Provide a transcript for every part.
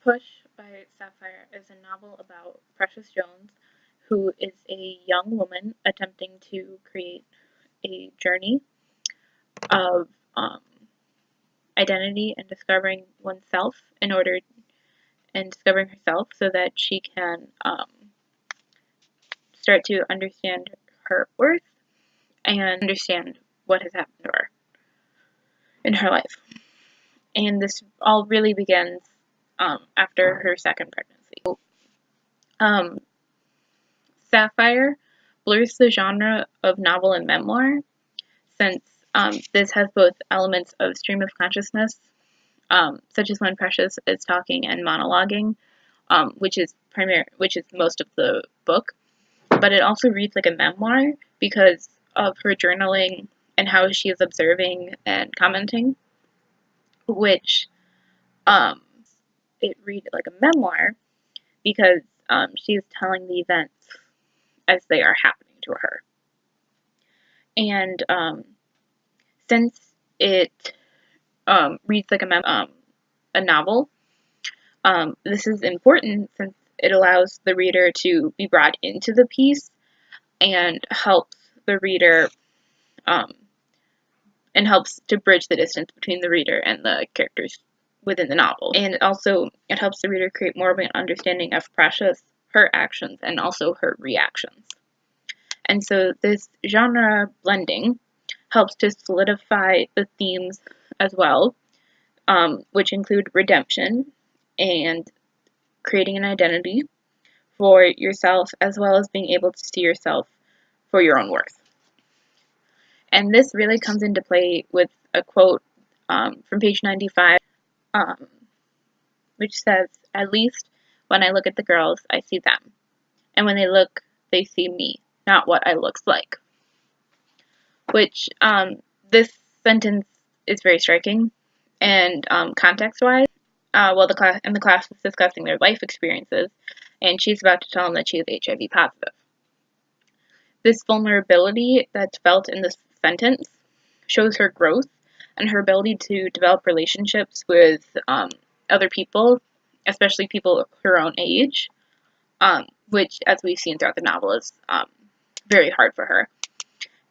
Push by Sapphire is a novel about Precious Jones, who is a young woman attempting to create a journey of identity and discovering oneself and discovering herself so that she can start to understand her worth and understand what has happened to her in her life. And this all really begins after her second pregnancy. Sapphire blurs the genre of novel and memoir, since this has both elements of stream of consciousness, such as when Precious is talking and monologuing, which is most of the book, but it also reads like a memoir because of her journaling and how she is observing and commenting, which it reads like a memoir because she is telling the events as they are happening to her. And since it reads like a novel, this is important since it allows the reader to be brought into the piece and helps the reader and helps to bridge the distance between the reader and the characters within the novel. And also, it helps the reader create more of an understanding of Precious, her actions, and also her reactions. And so this genre blending helps to solidify the themes as well, which include redemption and creating an identity for yourself, as well as being able to see yourself for your own worth. And this really comes into play with a quote from page 95, which says, "At least when I look at the girls, I see them. And when they look, they see me, not what I looks like." Which, this sentence is very striking. And context-wise, the class was discussing their life experiences, and she's about to tell them that she is HIV positive. This vulnerability that's felt in this sentence shows her growth and her ability to develop relationships with other people, especially people her own age, which, as we've seen throughout the novel, is very hard for her.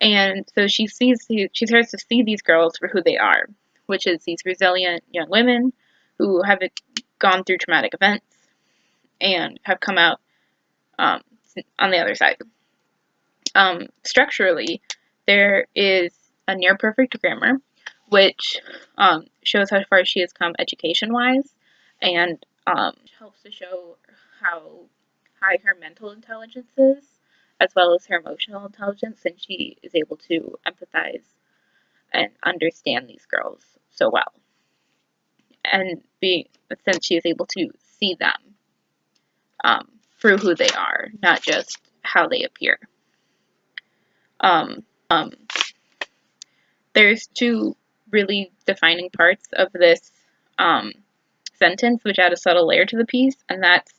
And so she starts to see these girls for who they are, which is these resilient young women who have gone through traumatic events and have come out on the other side. Structurally, there is a near-perfect grammar, which shows how far she has come education-wise, and helps to show how high her mental intelligence is, as well as her emotional intelligence, and she is able to empathize and understand these girls so well. And since she is able to see them for who they are, not just how they appear. There's two really defining parts of this sentence which add a subtle layer to the piece, and that's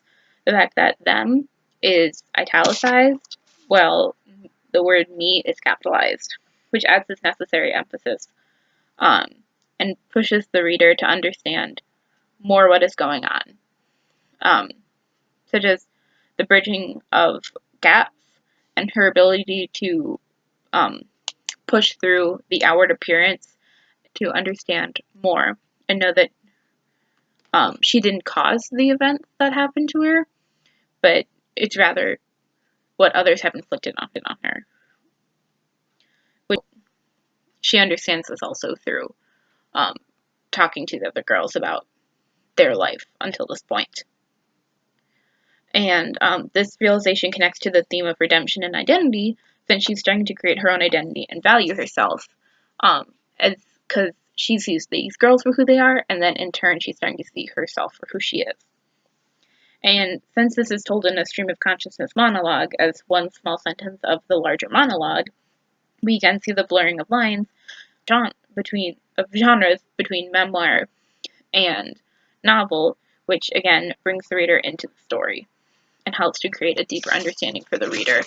the fact that them is italicized, while the word me is capitalized, which adds this necessary emphasis and pushes the reader to understand more what is going on, such as the bridging of gaps and her ability to push through the outward appearance to understand more and know that she didn't cause the events that happened to her, but it's rather what others have inflicted on her. She understands this also through talking to the other girls about their life until this point. And this realization connects to the theme of redemption and identity, since she's starting to create her own identity and value herself, because she sees these girls for who they are, and then in turn she's starting to see herself for who she is. And since this is told in a stream of consciousness monologue as one small sentence of the larger monologue, we again see the blurring of lines of genres between memoir and novel, which again brings the reader into the story and helps to create a deeper understanding for the reader